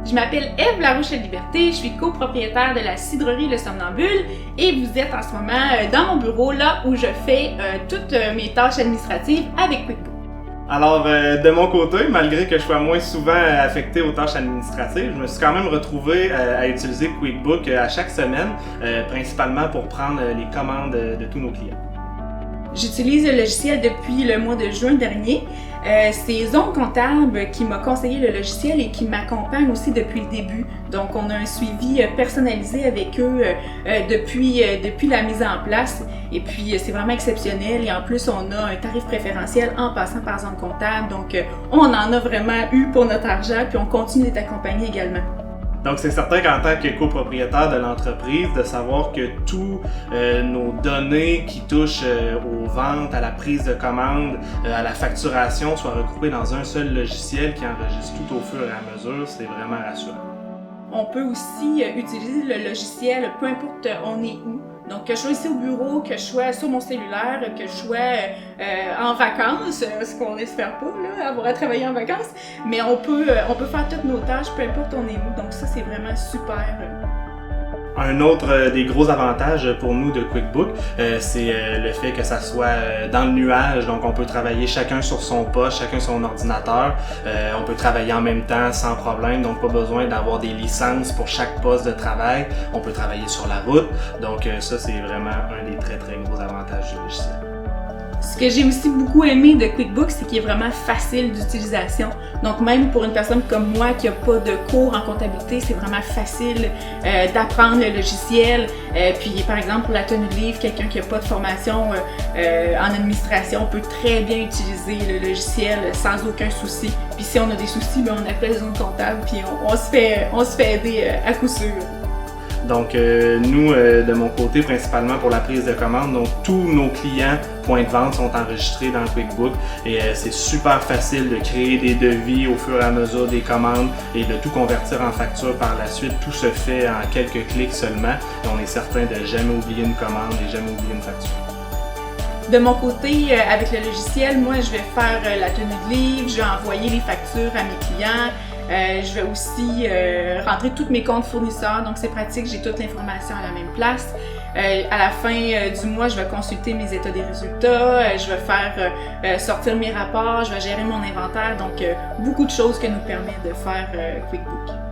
Je m'appelle Ève Larouche-Liberté, je suis copropriétaire de la cidrerie Le Somnambule et vous êtes en ce moment dans mon bureau, là où je fais toutes mes tâches administratives avec QuickBooks. Alors, de mon côté, malgré que je sois moins souvent affecté aux tâches administratives, je me suis quand même retrouvé à utiliser QuickBooks à chaque semaine, principalement pour prendre les commandes de tous nos clients. J'utilise le logiciel depuis le mois de juin dernier. C'est Zone Comptable qui m'a conseillé le logiciel et qui m'accompagne aussi depuis le début. Donc, on a un suivi personnalisé avec eux depuis la mise en place. Et puis, c'est vraiment exceptionnel. Et en plus, on a un tarif préférentiel en passant par Zone Comptable. Donc, on en a vraiment eu pour notre argent, puis on continue d'être accompagné également. Donc, c'est certain qu'en tant que copropriétaire de l'entreprise, de savoir que tous nos données qui touchent aux ventes, à la prise de commande, à la facturation soient regroupées dans un seul logiciel qui enregistre tout au fur et à mesure, c'est vraiment rassurant. On peut aussi utiliser le logiciel peu importe on est où. Donc, que je sois ici au bureau, que je sois sur mon cellulaire, que je sois en vacances, ce qu'on n'espère pas, là, avoir à travailler en vacances, mais on peut faire toutes nos tâches, peu importe on est où. Donc ça, c'est vraiment super. Un autre des gros avantages pour nous de QuickBooks, c'est le fait que ça soit dans le nuage, donc on peut travailler chacun sur son poste, chacun sur son ordinateur, on peut travailler en même temps sans problème, donc pas besoin d'avoir des licences pour chaque poste de travail, on peut travailler sur la route, donc ça c'est vraiment un des très gros avantages du logiciel. Ce que j'ai aussi beaucoup aimé de QuickBooks, c'est qu'il est vraiment facile d'utilisation. Donc même pour une personne comme moi qui n'a pas de cours en comptabilité, c'est vraiment facile d'apprendre le logiciel. Puis par exemple pour la tenue de livre, quelqu'un qui n'a pas de formation en administration peut très bien utiliser le logiciel sans aucun souci. Puis si on a des soucis, on appelle Zone Comptable puis on se fait aider à coup sûr. Donc nous, de mon côté, principalement pour la prise de commande, donc tous nos clients points de vente sont enregistrés dans QuickBooks et c'est super facile de créer des devis au fur et à mesure des commandes et de tout convertir en facture par la suite. Tout se fait en quelques clics seulement et on est certain de jamais oublier une commande et jamais oublier une facture. De mon côté, avec le logiciel, moi je vais faire la tenue de livre, je vais envoyer les factures à mes clients. Je vais aussi rentrer tous mes comptes fournisseurs, donc c'est pratique, j'ai toute l'information à la même place. À la fin du mois, je vais consulter mes états des résultats, je vais faire sortir mes rapports, je vais gérer mon inventaire, donc beaucoup de choses que nous permet de faire QuickBooks.